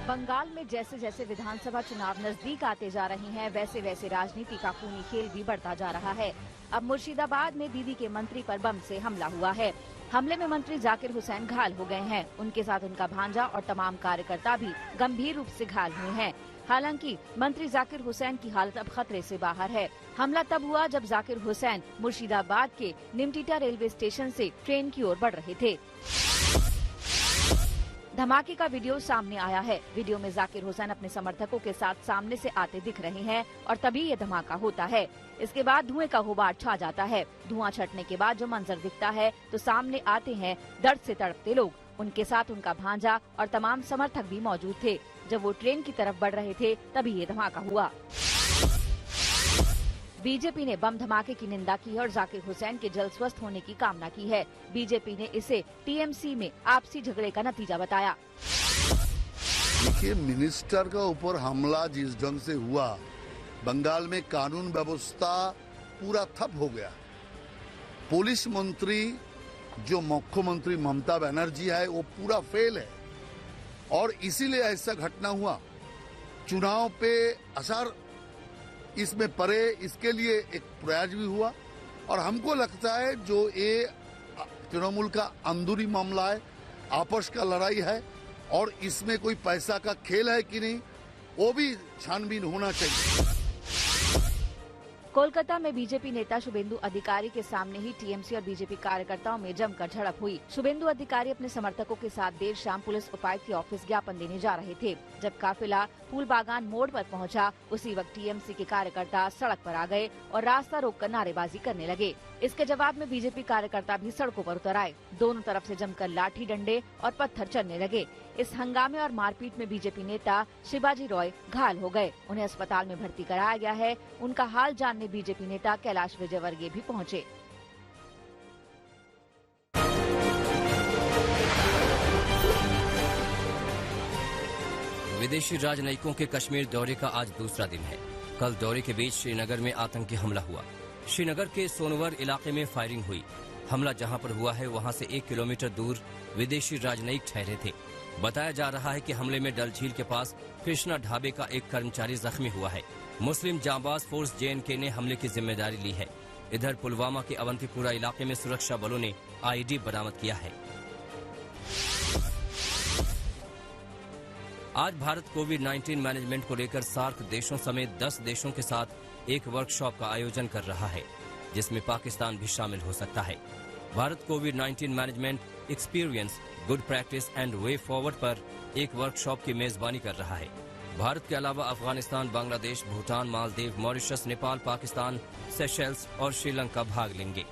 बंगाल में जैसे जैसे विधानसभा चुनाव नजदीक आते जा रहे हैं, वैसे वैसे राजनीति का खूनी खेल भी बढ़ता जा रहा है। अब मुर्शिदाबाद में दीदी के मंत्री पर बम से हमला हुआ है। हमले में मंत्री जाकिर हुसैन घायल हो गए हैं। उनके साथ उनका भांजा और तमाम कार्यकर्ता भी गंभीर रूप से घायल हुए हैं। हालांकि मंत्री जाकिर हुसैन की हालत अब खतरे से बाहर है। हमला तब हुआ जब जाकिर हुसैन मुर्शिदाबाद के निमटीटा रेलवे स्टेशन से ट्रेन की ओर बढ़ रहे थे। धमाके का वीडियो सामने आया है। वीडियो में जाकिर हुसैन अपने समर्थकों के साथ सामने से आते दिख रहे हैं और तभी ये धमाका होता है। इसके बाद धुएं का गुबार छा जाता है। धुआं छटने के बाद जो मंजर दिखता है तो सामने आते हैं दर्द से तड़पते लोग। उनके साथ उनका भांजा और तमाम समर्थक भी मौजूद थे। जब वो ट्रेन की तरफ बढ़ रहे थे तभी ये धमाका हुआ। बीजेपी ने बम धमाके की निंदा की है और जाकिर हुसैन के जल्द स्वस्थ होने की कामना की है। बीजेपी ने इसे टीएमसी में आपसी झगड़े का नतीजा बताया। देखिए, मिनिस्टर का ऊपर हमला जिस ढंग से हुआ, बंगाल में कानून व्यवस्था पूरा ठप हो गया। पुलिस मंत्री जो मुख्यमंत्री ममता बनर्जी है वो पूरा फेल है और इसीलिए ऐसा घटना हुआ। चुनाव पे असर इसमें पड़े, इसके लिए एक प्रयास भी हुआ और हमको लगता है जो ये तृणमूल का अंदरूनी मामला है, आपस का लड़ाई है और इसमें कोई पैसा का खेल है कि नहीं, वो भी छानबीन होना चाहिए। कोलकाता में बीजेपी नेता शुभेंदु अधिकारी के सामने ही टीएमसी और बीजेपी कार्यकर्ताओं में जमकर झड़प हुई। शुभेंदु अधिकारी अपने समर्थकों के साथ देर शाम पुलिस उपायुक्त के ऑफिस ज्ञापन देने जा रहे थे। जब काफिला फूल बागान मोड़ पर पहुंचा, उसी वक्त टीएमसी के कार्यकर्ता सड़क पर आ गए और रास्ता रोककर नारेबाजी करने लगे। इसके जवाब में बीजेपी कार्यकर्ता भी सड़कों पर उतर आए। दोनों तरफ से जमकर लाठी डंडे और पत्थर चलने लगे। इस हंगामे और मारपीट में बीजेपी नेता शिवाजी रॉय घायल हो गए। उन्हें अस्पताल में भर्ती कराया गया है। उनका हाल जानने बीजेपी नेता कैलाश विजयवर्गीय भी पहुंचे। विदेशी राजनयिकों के कश्मीर दौरे का आज दूसरा दिन है। कल दौरे के बीच श्रीनगर में आतंकी हमला हुआ। श्रीनगर के सोनवर इलाके में फायरिंग हुई। हमला जहां पर हुआ है वहां से 1 किलोमीटर दूर विदेशी राजनयिक ठहरे थे। बताया जा रहा है कि हमले में डल झील के पास कृष्णा ढाबे का एक कर्मचारी जख्मी हुआ है। मुस्लिम जांबाज फोर्स JNK ने हमले की जिम्मेदारी ली है। इधर पुलवामा के अवंतीपुरा इलाके में सुरक्षा बलों ने IED बरामद किया है। आज भारत कोविड-19 मैनेजमेंट को लेकर सार्क देशों समेत 10 देशों के साथ एक वर्कशॉप का आयोजन कर रहा है, जिसमें पाकिस्तान भी शामिल हो सकता है। भारत कोविड-19 management experience, good practice and way forward पर एक वर्कशॉप की मेजबानी कर रहा है। भारत के अलावा अफगानिस्तान, बांग्लादेश, भूटान, मालदीव, मॉरिशस, नेपाल, पाकिस्तान, सेशेल्स और श्रीलंका भाग लेंगे।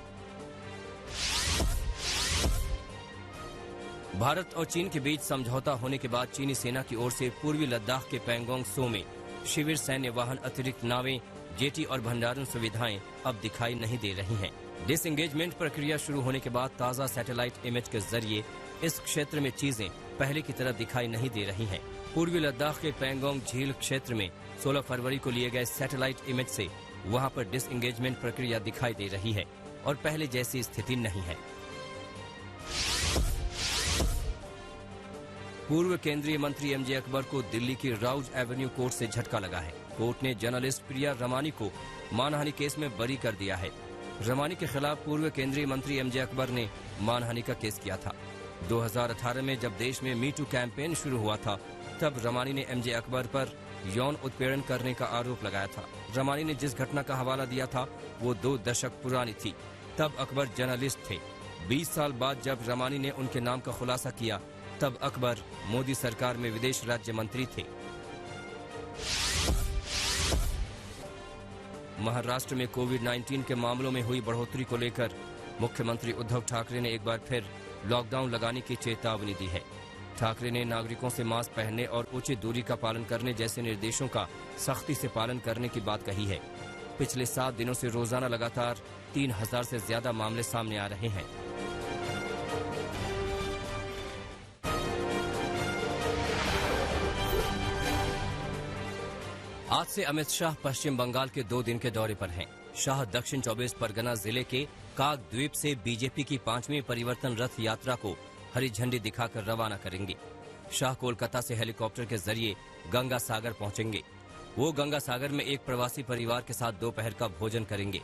भारत और चीन के बीच समझौता होने के बाद चीनी सेना की ओर से पूर्वी लद्दाख के पैंगोंग सो में शिविर, सैन्य वाहन, अतिरिक्त नावें, जेटी और भंडारण सुविधाएं अब दिखाई नहीं दे रही हैं। डिसएंगेजमेंट प्रक्रिया शुरू होने के बाद ताज़ा सैटेलाइट इमेज के जरिए इस क्षेत्र में चीजें पहले की तरह दिखाई नहीं दे रही हैं। पूर्वी लद्दाख के पैंगोंग झील क्षेत्र में 16 फरवरी को लिए गए सैटेलाइट इमेज से वहां पर डिसएंगेजमेंट प्रक्रिया दिखाई दे रही है और पहले जैसी स्थिति नहीं है। पूर्व केंद्रीय मंत्री MJ अकबर को दिल्ली की राउज एवेन्यू कोर्ट से झटका लगा है। कोर्ट ने जर्नलिस्ट प्रिया रमानी को मानहानि केस में बरी कर दिया है। रमानी के खिलाफ पूर्व केंद्रीय मंत्री MJ अकबर ने मानहानि का केस किया था। 2018 में जब देश में मी टू कैंपेन शुरू हुआ था, तब रमानी ने MJ अकबर पर यौन उत्पीड़न करने का आरोप लगाया था। रमानी ने जिस घटना का हवाला दिया था वो 2 दशक पुरानी थी। तब अकबर जर्नलिस्ट थे। 20 साल बाद जब रमानी ने उनके नाम का खुलासा किया, तब अकबर मोदी सरकार में विदेश राज्य मंत्री थे। महाराष्ट्र में कोविड-19 के मामलों में हुई बढ़ोतरी को लेकर मुख्यमंत्री उद्धव ठाकरे ने एक बार फिर लॉकडाउन लगाने की चेतावनी दी है। ठाकरे ने नागरिकों से मास्क पहनने और उचित दूरी का पालन करने जैसे निर्देशों का सख्ती से पालन करने की बात कही है। पिछले 7 दिनों से रोजाना लगातार 3000 से ज्यादा मामले सामने आ रहे हैं। आज से अमित शाह पश्चिम बंगाल के 2 दिन के दौरे पर हैं। शाह दक्षिण 24 परगना जिले के काग द्वीप से बीजेपी की 5वीं परिवर्तन रथ यात्रा को हरी झंडी दिखाकर रवाना करेंगे। शाह कोलकाता से हेलीकॉप्टर के जरिए गंगा सागर पहुंचेंगे। वो गंगा सागर में एक प्रवासी परिवार के साथ दोपहर का भोजन करेंगे।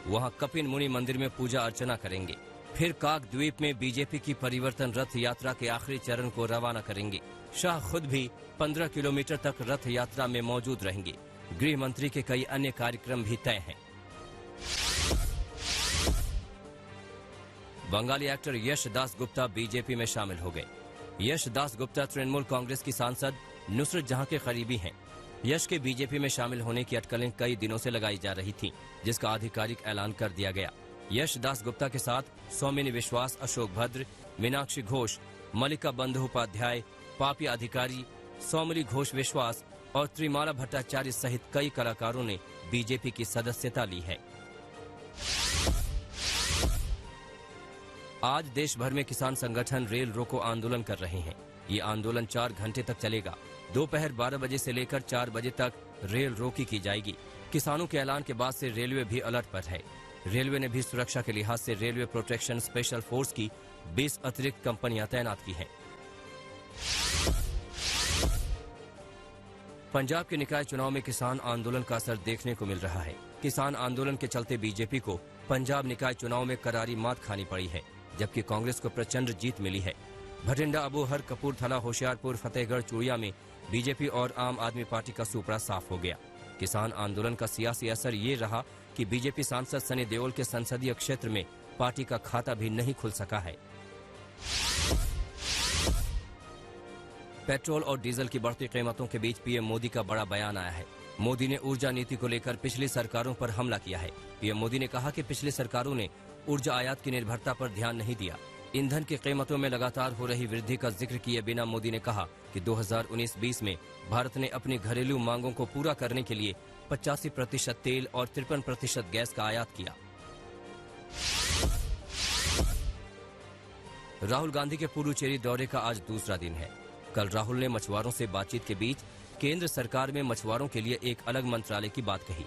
वहां कपिल मुनि मंदिर में पूजा अर्चना करेंगे। फिर काक द्वीप में बीजेपी की परिवर्तन रथ यात्रा के आखिरी चरण को रवाना करेंगे। शाह खुद भी 15 किलोमीटर तक रथ यात्रा में मौजूद रहेंगे। गृह मंत्री के कई अन्य कार्यक्रम भी तय हैं। बंगाली एक्टर यश दास गुप्ता बीजेपी में शामिल हो गए। यश दास गुप्ता तृणमूल कांग्रेस की सांसद नुसरत जहां के करीबी हैं। यश के बीजेपी में शामिल होने की अटकलें कई दिनों से लगाई जा रही थीं, जिसका आधिकारिक ऐलान कर दिया गया। यश दास गुप्ता के साथ सौमिनी विश्वास, अशोक भद्र, मीनाक्षी घोष, मल्लिका बंदोपाध्याय, पापी अधिकारी, सौमली घोष विश्वास और त्रिमाला भट्टाचार्य सहित कई कलाकारों ने बीजेपी की सदस्यता ली है। आज देश भर में किसान संगठन रेल रोको आंदोलन कर रहे हैं। ये आंदोलन 4 घंटे तक चलेगा। दोपहर 12 बजे से लेकर 4 बजे तक रेल रोकी की जाएगी। किसानों के ऐलान के बाद से रेलवे भी अलर्ट पर है। रेलवे ने भी सुरक्षा के लिहाज से रेलवे प्रोटेक्शन स्पेशल फोर्स की 20 अतिरिक्त कंपनियां तैनात की हैं। पंजाब के निकाय चुनाव में किसान आंदोलन का असर देखने को मिल रहा है। किसान आंदोलन के चलते बीजेपी को पंजाब निकाय चुनाव में करारी मात खानी पड़ी है, जबकि कांग्रेस को प्रचंड जीत मिली है। भटिंडा, अबोहर, कपूरथला, होशियारपुर, फतेहगढ़, चूड़िया में बीजेपी और आम आदमी पार्टी का सुपड़ा साफ हो गया। किसान आंदोलन का सियासी असर ये रहा कि बीजेपी सांसद सनी देओल के संसदीय क्षेत्र में पार्टी का खाता भी नहीं खुल सका है। पेट्रोल और डीजल की बढ़ती कीमतों के बीच पीएम मोदी का बड़ा बयान आया है। मोदी ने ऊर्जा नीति को लेकर पिछली सरकारों पर हमला किया है। पीएम मोदी ने कहा कि पिछली सरकारों ने ऊर्जा आयात की निर्भरता पर ध्यान नहीं दिया। ईंधन की कीमतों में लगातार हो रही वृद्धि का जिक्र किए बिना मोदी ने कहा कि 2019-20 में भारत ने अपनी घरेलू मांगों को पूरा करने के लिए 85% तेल और 53% गैस का आयात किया। राहुल गांधी के पुडुचेरी दौरे का आज दूसरा दिन है। कल राहुल ने मछुआरों से बातचीत के बीच केंद्र सरकार में मछुआरों के लिए एक अलग मंत्रालय की बात कही।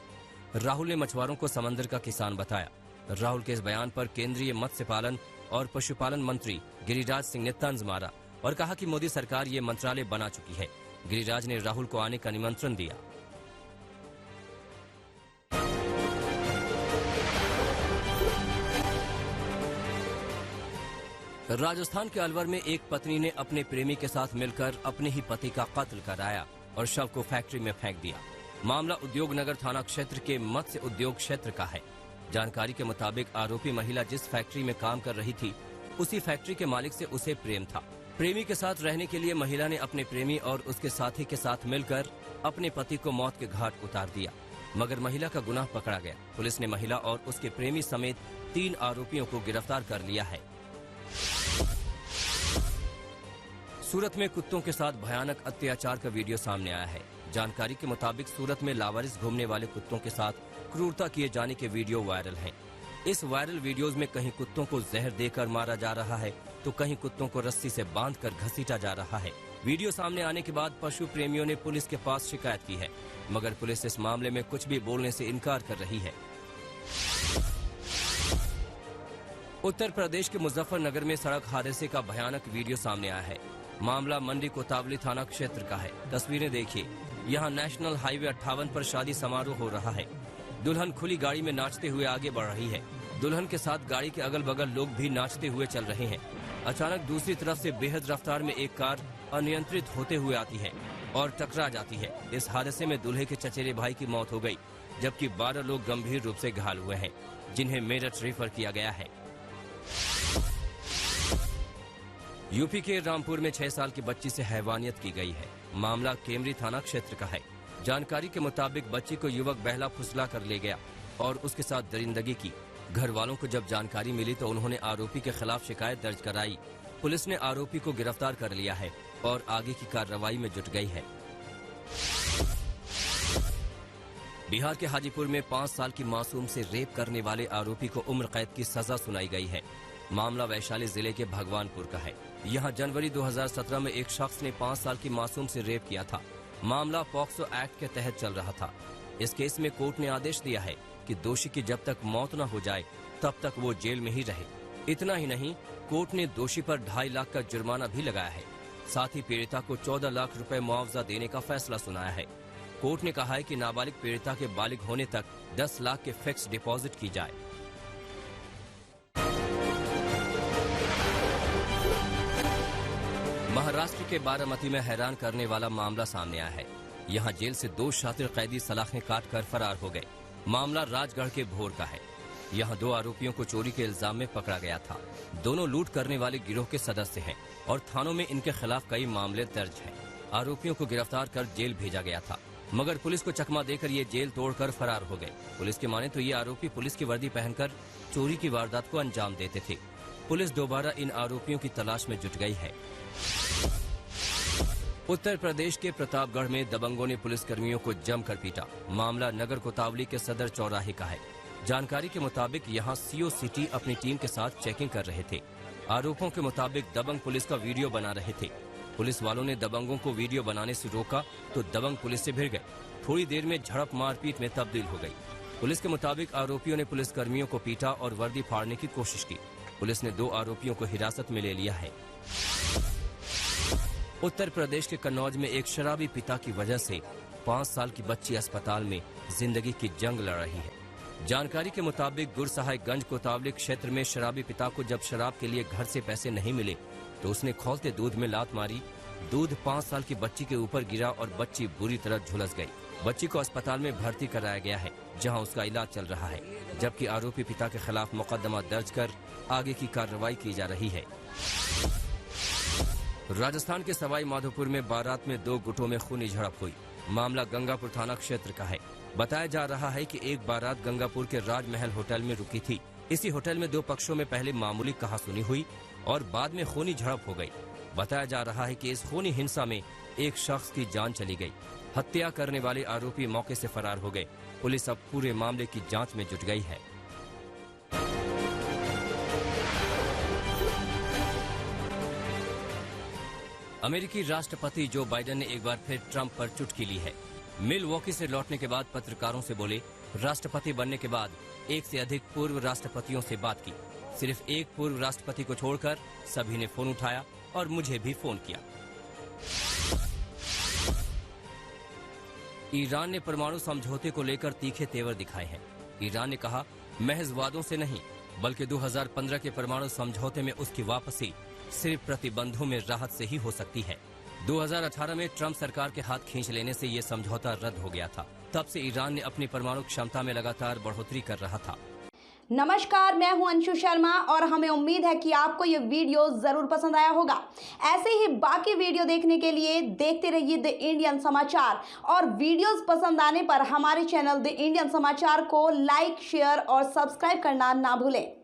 राहुल ने मछुआरों को समंदर का किसान बताया। राहुल के इस बयान पर केंद्रीय मत्स्य पालन और पशुपालन मंत्री गिरिराज सिंह ने तंज मारा और कहा कि मोदी सरकार ये मंत्रालय बना चुकी है। गिरिराज ने राहुल को आने का निमंत्रण दिया। राजस्थान के अलवर में एक पत्नी ने अपने प्रेमी के साथ मिलकर अपने ही पति का कत्ल कराया और शव को फैक्ट्री में फेंक दिया। मामला उद्योग नगर थाना क्षेत्र के मत्स्य उद्योग क्षेत्र का है। जानकारी के मुताबिक आरोपी महिला जिस फैक्ट्री में काम कर रही थी, उसी फैक्ट्री के मालिक से उसे प्रेम था। प्रेमी के साथ रहने के लिए महिला ने अपने प्रेमी और उसके साथी के साथ मिलकर अपने पति को मौत के घाट उतार दिया, मगर महिला का गुनाह पकड़ा गया। पुलिस ने महिला और उसके प्रेमी समेत 3 आरोपियों को गिरफ्तार कर लिया है। सूरत में कुत्तों के साथ भयानक अत्याचार का वीडियो सामने आया है। जानकारी के मुताबिक सूरत में लावारिस घूमने वाले कुत्तों के साथ क्रूरता किए जाने के वीडियो वायरल हैं। इस वायरल वीडियोस में कहीं कुत्तों को जहर देकर मारा जा रहा है तो कहीं कुत्तों को रस्सी से बांधकर घसीटा जा रहा है। वीडियो सामने आने के बाद पशु प्रेमियों ने पुलिस के पास शिकायत की है, मगर पुलिस इस मामले में कुछ भी बोलने से इनकार कर रही है। उत्तर प्रदेश के मुजफ्फरनगर में सड़क हादसे का भयानक वीडियो सामने आया है। मामला मंडी कोतावली थाना क्षेत्र का है। तस्वीरें देखिए। यहाँ नेशनल हाईवे 58 पर शादी समारोह हो रहा है। दुल्हन खुली गाड़ी में नाचते हुए आगे बढ़ रही है। दुल्हन के साथ गाड़ी के अगल बगल लोग भी नाचते हुए चल रहे हैं। अचानक दूसरी तरफ से बेहद रफ्तार में एक कार अनियंत्रित होते हुए आती है और टकरा जाती है। इस हादसे में दूल्हे के चचेरे भाई की मौत हो गई, जबकि 12 लोग गंभीर रूप से घायल हुए हैं, जिन्हें मेरठ रेफर किया गया है। यूपी के रामपुर में 6 साल की बच्ची से हैवानियत की गई है। मामला केमरी थाना क्षेत्र का है। जानकारी के मुताबिक बच्ची को युवक बहला फुसला कर ले गया और उसके साथ दरिंदगी की। घर वालों को जब जानकारी मिली तो उन्होंने आरोपी के खिलाफ शिकायत दर्ज कराई। पुलिस ने आरोपी को गिरफ्तार कर लिया है और आगे की कार्रवाई में जुट गई है। बिहार के हाजीपुर में 5 साल की मासूम से रेप करने वाले आरोपी को उम्र कैद की सजा सुनाई गई है। मामला वैशाली जिले के भगवानपुर का है। यहाँ जनवरी 2017 में एक शख्स ने 5 साल की मासूम से रेप किया था। मामला पॉक्सो एक्ट के तहत चल रहा था। इस केस में कोर्ट ने आदेश दिया है कि दोषी की जब तक मौत न हो जाए तब तक वो जेल में ही रहे। इतना ही नहीं, कोर्ट ने दोषी पर 2.5 लाख का जुर्माना भी लगाया है। साथ ही पीड़िता को 14 लाख रुपए मुआवजा देने का फैसला सुनाया है। कोर्ट ने कहा है कि नाबालिग पीड़िता के बालिग होने तक 10 लाख के फिक्स डिपॉजिट की जाए। महाराष्ट्र के बारामती में हैरान करने वाला मामला सामने आया है। यहाँ जेल से 2 शातिर कैदी सलाखें काटकर फरार हो गए। मामला राजगढ़ के भोर का है। यहाँ 2 आरोपियों को चोरी के इल्जाम में पकड़ा गया था। दोनों लूट करने वाले गिरोह के सदस्य हैं और थानों में इनके खिलाफ कई मामले दर्ज हैं। आरोपियों को गिरफ्तार कर जेल भेजा गया था, मगर पुलिस को चकमा देकर ये जेल तोड़कर फरार हो गए। पुलिस की माने तो ये आरोपी पुलिस की वर्दी पहनकर चोरी की वारदात को अंजाम देते थे। पुलिस दोबारा इन आरोपियों की तलाश में जुट गई है। उत्तर प्रदेश के प्रतापगढ़ में दबंगों ने पुलिसकर्मियों को जमकर पीटा। मामला नगर कोतवाली के सदर चौराहे का है। जानकारी के मुताबिक यहां सीओ सिटी अपनी टीम के साथ चेकिंग कर रहे थे। आरोपों के मुताबिक दबंग पुलिस का वीडियो बना रहे थे। पुलिस वालों ने दबंगों को वीडियो बनाने से रोका तो दबंग पुलिस से भिड़ गए। थोड़ी देर में झड़प मारपीट में तब्दील हो गई। पुलिस के मुताबिक आरोपियों ने पुलिसकर्मियों को पीटा और वर्दी फाड़ने की कोशिश की। पुलिस ने 2 आरोपियों को हिरासत में ले लिया है। उत्तर प्रदेश के कन्नौज में एक शराबी पिता की वजह से 5 साल की बच्ची अस्पताल में जिंदगी की जंग लड़ रही है। जानकारी के मुताबिक गुरसहायगंज कोतवाली क्षेत्र में शराबी पिता को जब शराब के लिए घर से पैसे नहीं मिले तो उसने खौलते दूध में लात मारी। दूध 5 साल की बच्ची के ऊपर गिरा और बच्ची बुरी तरह झुलस गई। बच्ची को अस्पताल में भर्ती कराया गया है, जहां उसका इलाज चल रहा है, जबकि आरोपी पिता के खिलाफ मुकदमा दर्ज कर आगे की कार्रवाई की जा रही है। राजस्थान के सवाई माधोपुर में बारात में 2 गुटों में खूनी झड़प हुई। मामला गंगापुर थाना क्षेत्र का है। बताया जा रहा है कि एक बारात गंगापुर के राजमहल होटल में रुकी थी। इसी होटल में 2 पक्षों में पहले मामूली कहासुनी हुई और बाद में खूनी झड़प हो गई। बताया जा रहा है कि इस खूनी हिंसा में एक शख्स की जान चली गई। हत्या करने वाले आरोपी मौके से फरार हो गए। पुलिस अब पूरे मामले की जांच में जुट गई है। अमेरिकी राष्ट्रपति जो बाइडेन ने एक बार फिर ट्रंप पर चुटकी ली है। मिलवॉकी से लौटने के बाद पत्रकारों से बोले, राष्ट्रपति बनने के बाद 1 से अधिक पूर्व राष्ट्रपतियों से बात की। सिर्फ एक पूर्व राष्ट्रपति को छोड़कर सभी ने फोन उठाया और मुझे भी फोन किया। ईरान ने परमाणु समझौते को लेकर तीखे तेवर दिखाए हैं। ईरान ने कहा, महज वादों से नहीं बल्कि 2015 के परमाणु समझौते में उसकी वापसी सिर्फ प्रतिबंधों में राहत से ही हो सकती है। 2018 में ट्रंप सरकार के हाथ खींच लेने से ये समझौता रद्द हो गया था। तब से ईरान ने अपनी परमाणु क्षमता में लगातार बढ़ोतरी कर रहा था। नमस्कार, मैं हूं अंशु शर्मा और हमें उम्मीद है कि आपको ये वीडियो जरूर पसंद आया होगा। ऐसे ही बाकी वीडियो देखने के लिए देखते रहिए द इंडियन समाचार और वीडियोस पसंद आने पर हमारे चैनल द इंडियन समाचार को लाइक, शेयर और सब्सक्राइब करना ना भूलें।